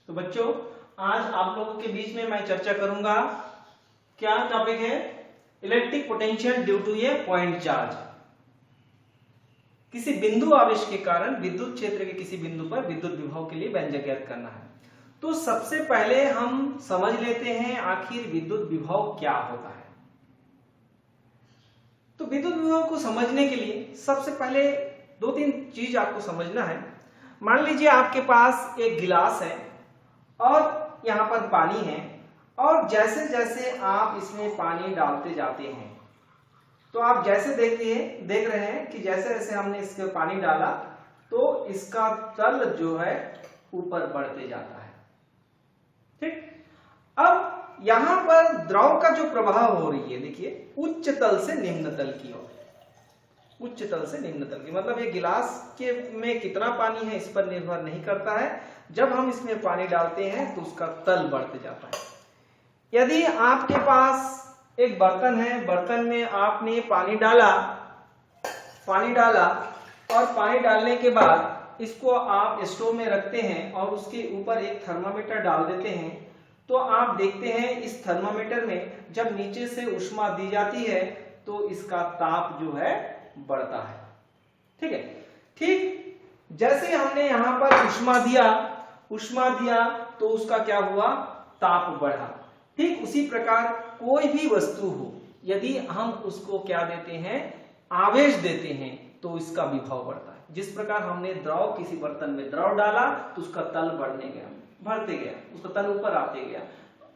तो बच्चों आज आप लोगों के बीच में मैं चर्चा करूंगा, क्या टॉपिक है, electric potential due to a point charge. किसी बिंदु आवेश के कारण विद्युत क्षेत्र के किसी बिंदु पर विद्युत विभव के लिए व्यंजक ज्ञात करना है। तो सबसे पहले हम समझ लेते हैं आखिर विद्युत विभव क्या होता है। तो विद्युत विभव को समझने के लिए सबसे पहले दो तीन चीज आपको समझना है। मान लीजिए आपके पास एक गिलास है और यहाँ पर पानी है, और जैसे जैसे आप इसमें पानी डालते जाते हैं तो आप जैसे देख रहे हैं कि जैसे जैसे हमने इसमें पानी डाला तो इसका तल जो है ऊपर बढ़ते जाता है। ठीक, अब यहां पर द्रव का जो प्रवाह हो रही है, देखिए उच्च तल से निम्न तल की ओर, उच्च तल से निम्न तल की, मतलब ये गिलास के में कितना पानी है इस पर निर्भर नहीं करता है। जब हम इसमें पानी डालते हैं तो उसका तल बढ़ते जाता है। यदि आपके पास एक बर्तन है, बर्तन में आपने पानी डाला और पानी डालने के बाद इसको आप स्टोव में रखते हैं और उसके ऊपर एक थर्मामीटर डाल देते हैं, तो आप देखते हैं इस थर्मामीटर में जब नीचे से ऊष्मा दी जाती है तो इसका ताप जो है बढ़ता है। ठीक है, ठीक जैसे हमने यहां पर ऊष्मा दिया तो उसका क्या हुआ, ताप बढ़ा। ठीक उसी प्रकार कोई भी वस्तु हो, यदि हम उसको क्या देते हैं, आवेश देते हैं, तो इसका विभव बढ़ता है। जिस प्रकार हमने द्रव किसी बर्तन में द्रव डाला तो उसका तल बढ़ते गया, उसका तल ऊपर आते गया,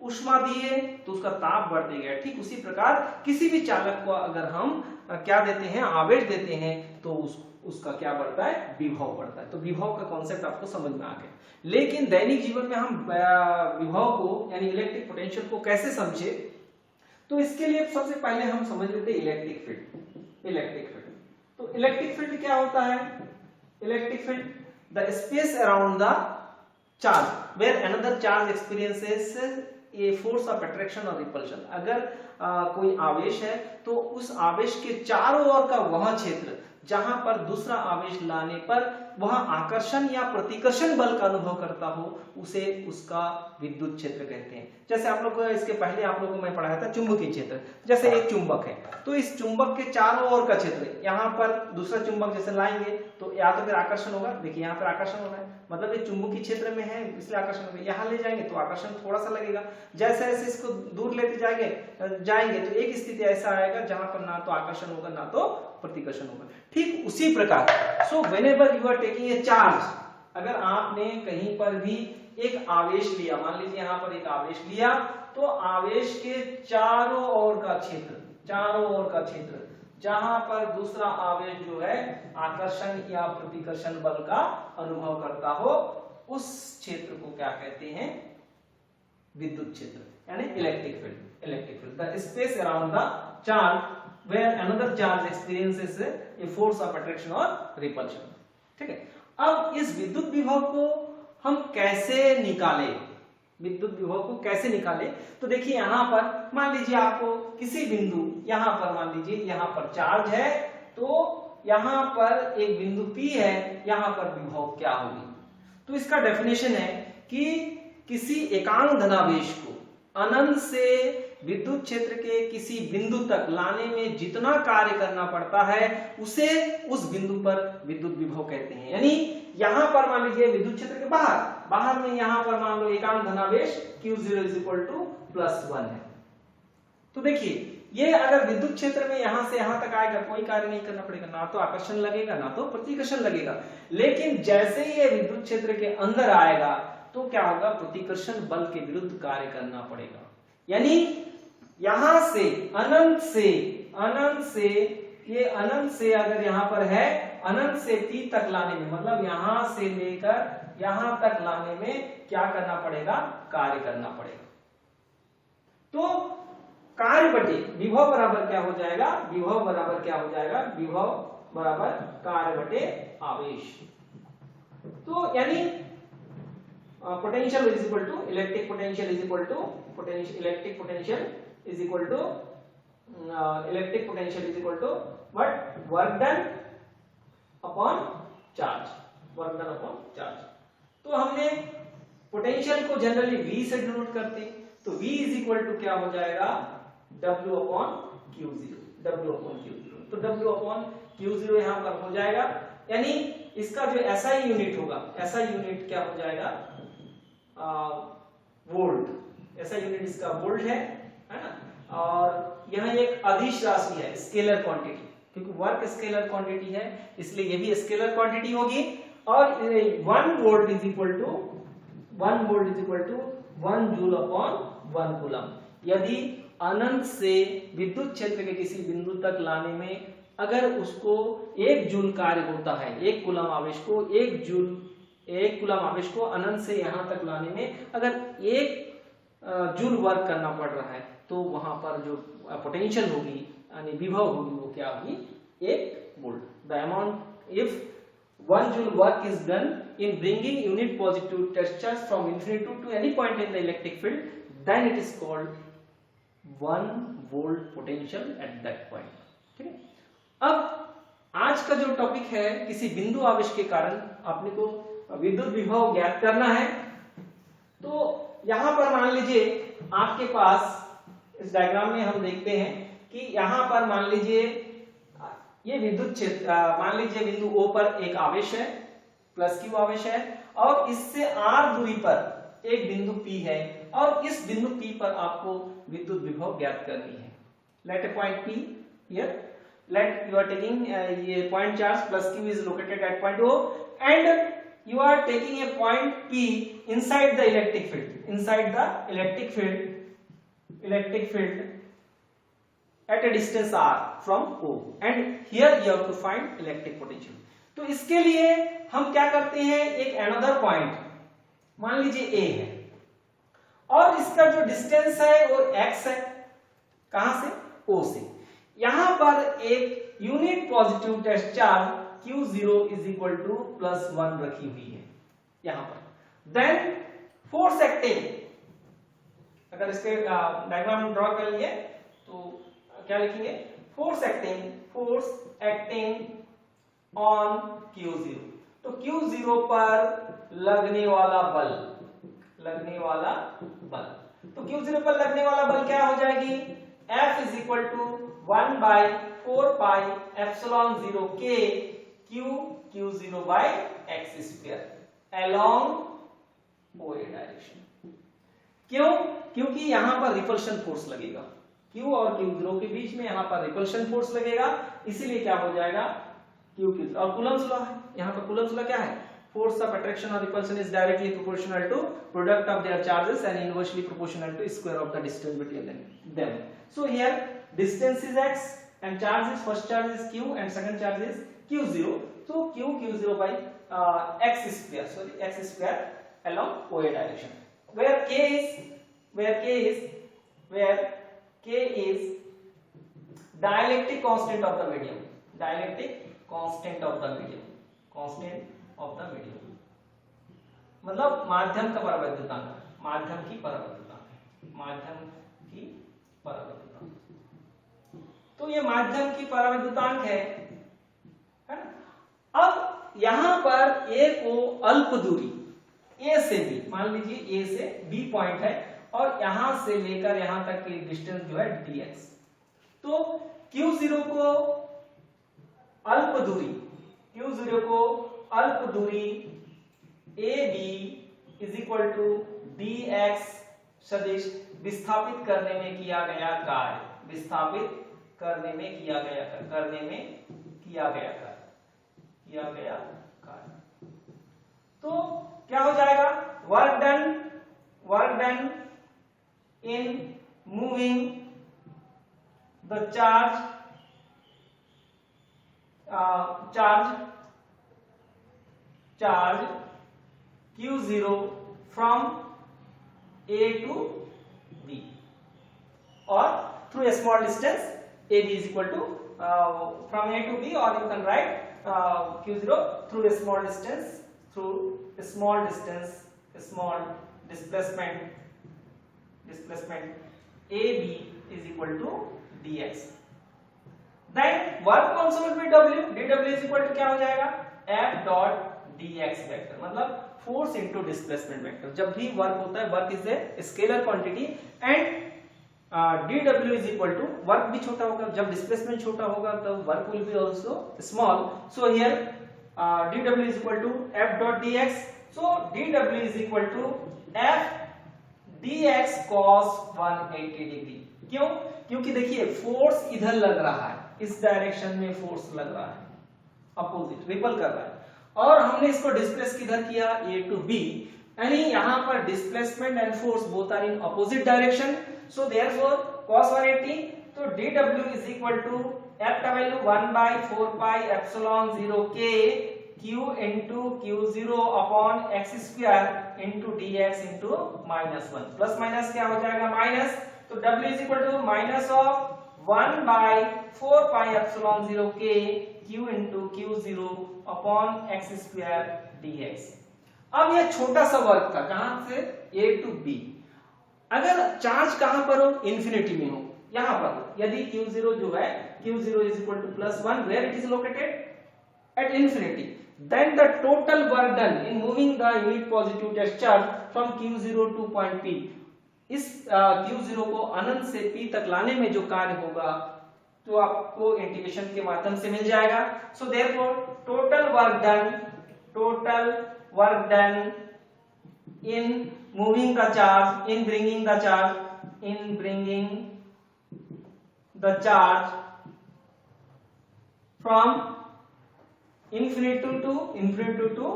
ऊष्मा दिए तो उसका ताप बढ़ते गया। ठीक उसी प्रकार किसी भी चालक को अगर हम क्या देते हैं, आवेश देते हैं, तो उसका क्या बढ़ता है, विभव बढ़ता है। तो विभव का कॉन्सेप्ट आपको समझ में आ गया। लेकिन दैनिक जीवन में हम विभव को यानी इलेक्ट्रिक पोटेंशियल को कैसे समझे, तो इसके लिए सबसे पहले हम समझ लेते हैं इलेक्ट्रिक फील्ड। तो इलेक्ट्रिक फील्ड क्या होता है, electric field the space around the charge where another charge experiences a force of attraction और रिपल्शन। अगर कोई आवेश है तो उस आवेश के चारों ओर का वह क्षेत्र जहां पर दूसरा आवेश लाने पर वह आकर्षण या प्रतिकर्षण बल का अनुभव करता हो, उसे उसका विद्युत क्षेत्र कहते हैं। जैसे आप लोग इसके पहले आप लोगों को मैं पढ़ाया था चुंबकीय क्षेत्र। जैसे एक चुंबक है तो इस चुंबक के चारों ओर का क्षेत्र, यहाँ पर दूसरा चुंबक जैसे लाएंगे तो या तो फिर आकर्षण होगा, देखिए यहाँ पर आकर्षण हो रहा है, मतलब ये चुंबकीय क्षेत्र में है इसलिए आकर्षण होगा। यहाँ ले जाएंगे तो आकर्षण थोड़ा सा लगेगा, जैसे जैसे इसको दूर लेते जाएंगे तो एक स्थिति ऐसा आएगा जहां पर ना तो आकर्षण होगा ना तो प्रतिकर्षण होगा। ठीक उसी प्रकार so whenever you are taking a charge, अगर आपने कहीं पर भी एक आवेश लिया, मान लीजिए यहाँ पर एक आवेश लिया, तो आवेश के चारों ओर का क्षेत्र जहां पर दूसरा आवेश जो है आकर्षण या प्रतिकर्षण बल का अनुभव करता हो, उस क्षेत्र को क्या कहते हैं, विद्युत क्षेत्र यानी electric field. The space around the charge where another charge experiences a force of attraction or repulsion। ठीक है, अब इस विद्युत विभव को हम कैसे निकालें, तो देखिए यहाँ पर मान लीजिए आपको किसी बिंदु, यहाँ पर मान लीजिए यहाँ पर चार्ज है, तो यहाँ पर एक बिंदु P है, यहाँ पर विभव क्या होगी। तो इसका डेफिनेशन है कि किसी एकांक धनावेश को अनंत से विद्युत क्षेत्र के किसी बिंदु तक लाने में जितना कार्य करना पड़ता है उसे उस बिंदु पर विद्युत विभव कहते हैं। यानी यहां पर मान लीजिए विद्युत क्षेत्र के बाहर में यहां पर मान लो एकांक धनावेश Q0 +1 है। तो देखिए ये अगर विद्युत क्षेत्र में यहां से यहां तक आएगा, कोई कार्य नहीं करना पड़ेगा, ना तो आकर्षण लगेगा ना तो प्रतिकर्षण लगेगा। लेकिन जैसे ही ये विद्युत क्षेत्र के अंदर आएगा तो क्या होगा, प्रतिकर्षण बल के विरुद्ध कार्य करना पड़ेगा। यानी यहां से अनंत से अगर यहां पर है, अनंत से T तक लाने में, मतलब यहां से लेकर यहां तक लाने में क्या करना पड़ेगा, कार्य करना पड़ेगा। तो कार्य बटे विभव बराबर क्या हो जाएगा, विभव बराबर कार्य बटे आवेश। तो यानी potential is equal to electric potential is equal to electric potential is equal to what, work done upon charge. तो हमने पोटेंशियल को जनरली V से डिनोट करते हैं, तो V इज इक्वल टू क्या हो जाएगा, W upon Q0, W upon Q0। तो W अपॉन Q0 यहां पर हो जाएगा, यानी इसका जो SI यूनिट होगा, SI यूनिट क्या हो जाएगा, वोल्ट, SI यूनिट इसका वोल्ट है ना। और यह एक अदिश राशि है, स्केलर क्वांटिटी, क्योंकि वर्क स्केलर क्वांटिटी है इसलिए ये भी स्केलर क्वांटिटी होगी। और 1 volt is equal to 1 joule upon 1 coulomb. यदि अनंत से विद्युत क्षेत्र के किसी बिंदु तक लाने में अगर उसको 1 जूल कार्य होता है, 1 कूलम आवेश को 1 कूलम आवेश को अनंत से यहां तक लाने में अगर 1 जूल वर्क करना पड़ रहा है, तो वहां पर जो पोटेंशियल होगी यानी विभव होगी वो क्या होगी, 1 volt. The amount if 1 joule work is done in bringing unit positive test charge from infinity to any point in the electric field, then it is called 1 volt potential at that point। ठीक है। अब आज का जो topic है, किसी बिंदु आवेश के कारण अपने को विद्युत विभव ज्ञात करना है। तो यहां पर मान लीजिए आपके पास इस डायग्राम में हम देखते हैं कि यहां पर मान लीजिए ये विद्युत क्षेत्र, मान लीजिए बिंदु O पर एक आवेश है, प्लस Q आवेश है, और इससे r दूरी पर एक बिंदु P है, और इस बिंदु P पर आपको विद्युत विभव ज्ञात करनी है। Let a point P here, let you are taking ये point charge plus Q is located at point O, and you are taking a point P inside the electric field, at a distance r from O, and here you have to find electric potential। तो इसके लिए हम क्या करते हैं, एक another point मान लीजिए A है, और इसका जो डिस्टेंस है वो x है, कहां से, O से। यहां पर एक unit positive test charge Q0 is equal to +1 रखी हुई है यहां पर। देन फोर्स एक्टिंग, अगर इसके डायग्राम ड्रॉ कर लिए तो क्या लिखेंगे, फोर्स एक्टिंग ऑन Q0। तो Q0 पर लगने वाला बल, तो Q0 पर लगने वाला बल क्या हो जाएगी, F is equal to 1/4πε0 K Q0 by x square along OA direction. क्यों, क्योंकि यहां पर रिपल्शन फोर्स लगेगा, Q और Q0 के बीच में यहां पर रिपल्शन फोर्स लगेगा, इसीलिए क्या हो जाएगा Q। और कूलम्ब्स लॉ है, यहां पर कूलम्ब्स लॉ क्या है, force of attraction or repulsion is directly proportional to product of their charges and inversely proportional to square of the distance between them। So here distance is x and charge is, first charge is Q and second charge is Q0, so Q0 by x square along OA direction, where K is dielectric constant of the medium, मतलब माध्यम का परावैद्युतांक, माध्यम की परावैद्युतांक। तो ये माध्यम की परावैद्युतांक है ना। अब यहां पर A को अल्प दूरी A से B, मान लीजिए A से B पॉइंट है, और यहां से लेकर यहां तक की डिस्टेंस जो है dx। तो Q0 को अल्प दूरी AB is equal to dx सदिश विस्थापित करने में किया गया कार्य, तो क्या हो जाएगा, work done in moving the charge Q0 from A to B, or through a small distance AB is equal to from A to B, or you can write Q0 through a small distance, small displacement AB is equal to dx। Then work also will be W, dW is equal to क्या हो जाएगा, F dot dx vector, मतलब force into displacement vector. जब भी work होता है, work is a scalar quantity and dw is equal to, work भी छोटा होगा, जब डिस्प्लेसमेंट छोटा होगा तब work will be also small. So here dw is equal to f dot dx। सो dw is equal to f dx cos 180 degree. क्यों? क्योंकि देखिए फोर्स इधर लग रहा है, इस डायरेक्शन में फोर्स लग रहा है, अपोजिट रिपल कर रहा है, और हमने इसको डिस्प्लेस किधर किया, a टू b, यानी यहां पर displacement and force both are in opposite direction. So therefore cos 180, तो dw is equal to f का value 1 by 4 pi epsilon 0 k q into q0 upon x square into dx into -1, plus minus क्या हो जाएगा, minus, तो w is equal to minus of 1 by 4 pi epsilon 0 k q into q0 upon x square dx। अब ये छोटा सा work था, कहां से, a टू b। अगर चार्ज कहां पर हो, इंफिनिटी में हो, यहां पर हो, यदि q0 जो है, q0 is equal to +1, where it is located, at infinity, then the total work done in moving the unit positive test charge from q0 to point p, इस q0 को अनंत से p तक लाने में जो कार्य होगा तो आपको इंटीग्रेशन के माध्यम से मिल जाएगा। So therefore total work done in moving the charge, in bringing the charge from infinity to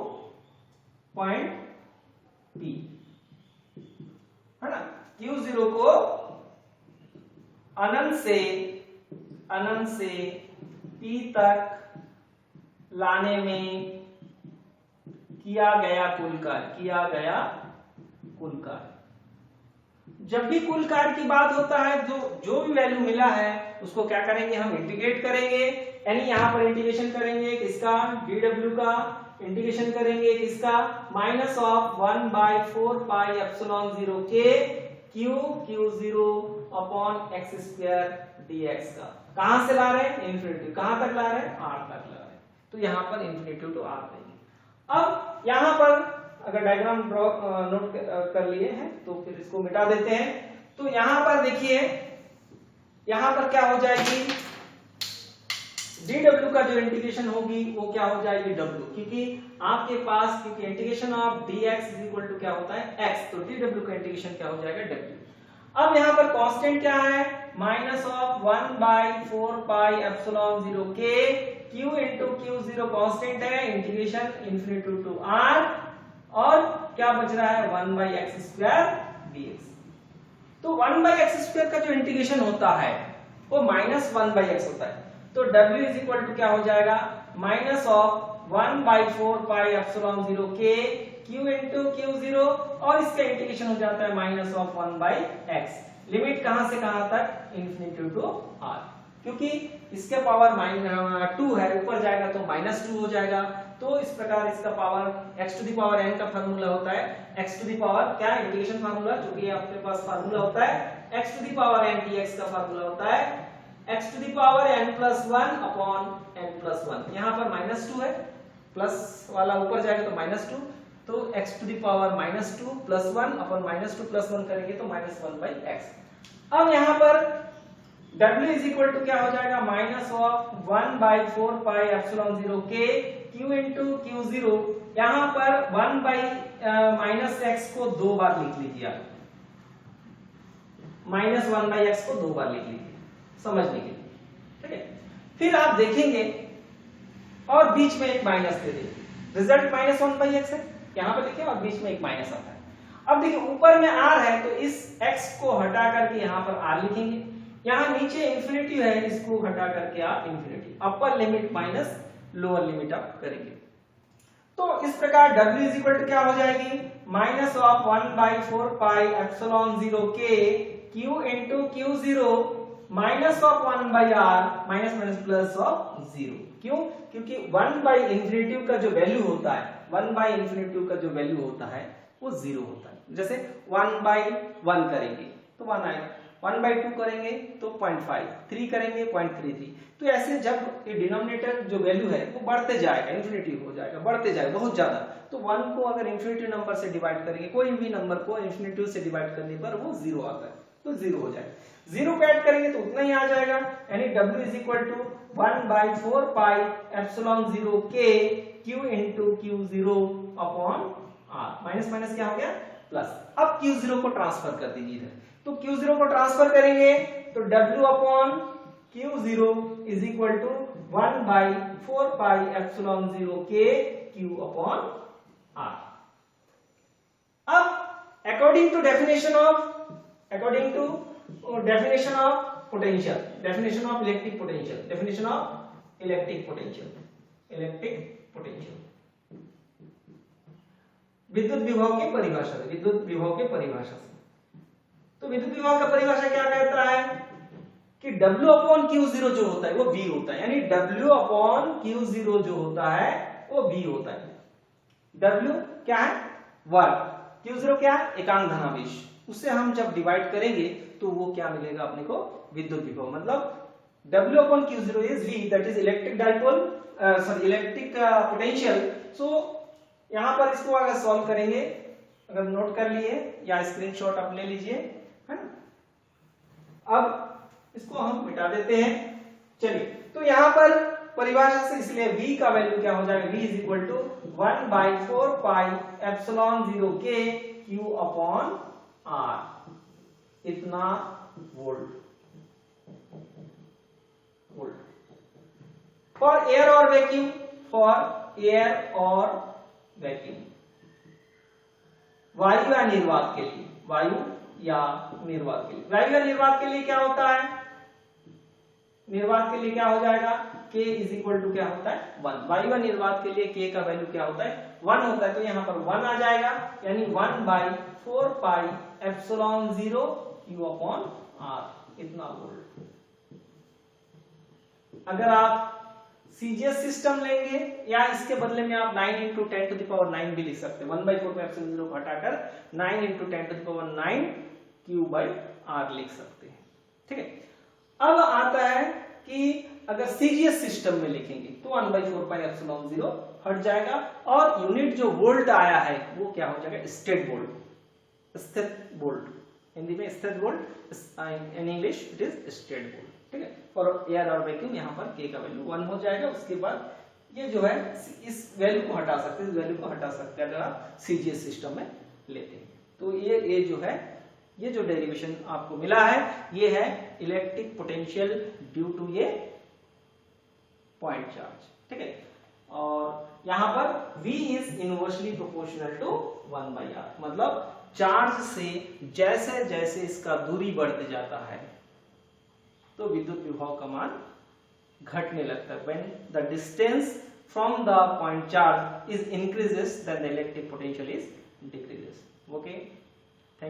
point P, है ना। Q0 को अनंत से P तक लाने में किया गया कुल कार्य। जब भी कुल कार्य की बात होता है, जो भी वैल्यू मिला है उसको क्या करेंगे, हम इंटीग्रेट करेंगे, यानी यहां पर इंटीग्रेशन करेंगे किसका, dw का, इंटीग्रेशन करेंगे किसका, minus of 1 by 4 pi epsilon 0 k q0 upon x square dx का। कहां से ला रहे हैं, इंफिनिटी, कहां तक ला रहे हैं, r तक ला रहे हैं, तो यहां पर इंफिनिटी टू r देंगे। अब यहां पर अगर डायग्राम ड्रॉ नोट कर लिए हैं तो फिर इसको मिटा देते हैं। तो यहां पर देखिए, यहां पर क्या हो जाएगी, dw का जो इंटीग्रेशन होगी वो क्या हो जाएगी, w, क्योंकि आपके पास, क्योंकि integration of dx is equal to क्या होता है, x, तो dw का इंटीग्रेशन क्या हो जाएगा, w। अब यहां पर कांस्टेंट क्या है, minus of 1 by 4 pi epsilon 0 k q into q0 constant है, इंटीग्रेशन इंफिनिटी टू r, और क्या बच रहा है, 1 by x square dx। तो 1 by x square का जो इंटीग्रेशन होता है वो माइनस 1 by x होता है, तो w इज इक्वल टू क्या हो जाएगा, minus of 1 by 4 pi epsilon 0 k q into q0, और इसका इंटीग्रेशन हो जाता है minus of 1 by x, limit कहां से कहां तक, इंफिनिटी टू r, क्योंकि इसके पावर 2 है, ऊपर जाएगा तो -2 हो जाएगा। तो इस प्रकार इसका power x to the power n का फार्मूला होता है, x टू द पावर क्या, इंटीग्रेशन फार्मूला, जो कि आपके पास फार्मूला होता है x to the power n dx का फार्मूला होता है x to the power n plus 1 upon n plus 1। यहाँ पर -2 है, प्लस वाला ऊपर जाएगा तो -2, तो x to the power -2 plus 1 upon -2 plus 1 करेंगे तो -1 by x। अब यहाँ पर w इज इक्वल टू क्या हो जाएगा, minus of 1 by 4 pi epsilon 0 k q into q0, यहाँ पर 1 by -x को 2 बार लिख लीजिए आप, -1 by x को 2 बार लिख लीजिए समझने के लिए, ठीक है। फिर आप देखेंगे और बीच में एक माइनस दे देंगे, रिजल्ट -1 by x है, यहाँ पर देखिए, और बीच में एक माइनस आता है। अब देखिए ऊपर में r है तो इस x को हटा करके यहाँ पर r लिखेंगे, यहाँ नीचे इंफिनिटी है, इसको हटा करके आप infinity, upper limit minus lower limit आप करेंगे। तो इस प्रकार w इज इक्वल टू क्या हो जाएगी, minus of 1 by 4 pi epsilon 0 k q into q0 minus of 1 by r minus minus plus of 0। क्यों, क्योंकि 1 by इंफिनिटी का जो वैल्यू होता है, 1 by इंफिनिटी का जो वैल्यू होता है वो 0 होता है। जैसे 1 by 1 करेंगे तो 1 आएगा, 1/2 करेंगे तो 0.5, 3 करेंगे 0.33। तो ऐसे जब ये डिनोमिनेटर जो वैल्यू है वो बढ़ते जाएगा, इंफिनिटी हो जाएगा, बढ़ते जाएगा बहुत ज्यादा। तो 1 को अगर इंफिनिटी नंबर से डिवाइड करेंगे, कोई भी नंबर को इंफिनिटी से डिवाइड करने पर वो 0 आता है, तो 0 हो जाएगा। 0 को ऐड करेंगे तो उतना ही आ जाएगा, यानी W is equal to 1/4 pi epsilon 0 k Q into Q0 upon R। Minus minus क्या हो गया, प्लस। अब Q0 को ट्रांसफर कर दीजिए इधर, तो Q0 को ट्रांसफर करेंगे तो W upon Q0 is equal to 1/4 pi epsilon 0 k Q upon R। अब according to definition of potential, definition of electric potential, विद्युत विभव की परिभाषा से, तो विद्युत विभव का परिभाषा क्या कहता है कि W अपॉन Q0 जो होता है वो V होता है, यानी W अपॉन Q0 जो होता है वो V होता है। W क्या है, वर्ग, Q0 क्या है, एकांक धनावेश। उससे हम जब डिवाइड करेंगे तो वो क्या मिलेगा अपने को, विद्युत विभव। मतलब W upon Q0 is V, that is electric dipole, electric potential। So यहाँ पर इसको अगर सॉल्व करेंगे, अगर नोट कर लिए या स्क्रीनशॉट आप ले लीजिए, है ना। अब इसको हम मिटा देते हैं। चलिए, तो यहाँ पर परिभाषा से इसलिए V का वैल्यू क्या हो जाएगा, V is equal to 1/4 pi epsilon 0 k Q upon R, इतना वोल्ट। फॉर एयर और वैक्यूम, वायु या निर्वात के लिए, वायु या निर्वात के लिए क्या होता है, निर्वात के लिए क्या हो जाएगा, k इज इक्वल टू क्या होता है, 1। वायु या निर्वात के लिए k का वैल्यू क्या होता है, 1 होता है। तो यहाँ पर 1 आ जाएगा, यानी 1/4 pi epsilon 0 Q upon R, इतना वोल्ट। अगर आप सीजीएस सिस्टम लेंगे या इसके बदले में आप 9 × 10⁹ भी लिख सकते हैं। 1/4 में एप्सिलॉन 0 को हटाकर 9 × 10⁹ Q/R लिख सकते हैं, ठीक है। अब आता है कि अगर सीजीएस सिस्टम में लिखेंगे तो 1/4 पाई एप्सिलॉन 0 हट जाएगा और यूनिट जो वोल्ट आया है वो क्या हो जाएगा, स्टेट वोल्ट, स्थिर वोल्ट। हिंदी में स्थिर volt, in English it is state volt, ठीक है। फॉर एयर और वैक्यूम यहाँ पर k का वैल्यू 1 हो जाएगा। उसके बाद ये जो है इस वैल्यू को हटा सकते हैं, इस वैल्यू को हटा सकते हैं अगर आप सीजीएस सिस्टम में लेते हैं। तो ये जो है, ये जो डेरिवेशन आपको मिला है ये है इलेक्ट्रिक पोटेंशियल ड्यू टू ये पॉइंट चार्ज, ठीक है। और यहाँ पर V is inversely proportional to 1/R, मतलब चार्ज से जैसे जैसे इसका दूरी बढ़ते जाता है तो विद्युत विभव का मान घटने लगता है। When the distance from the point charge is increases, then the electric potential is decreases. Okay.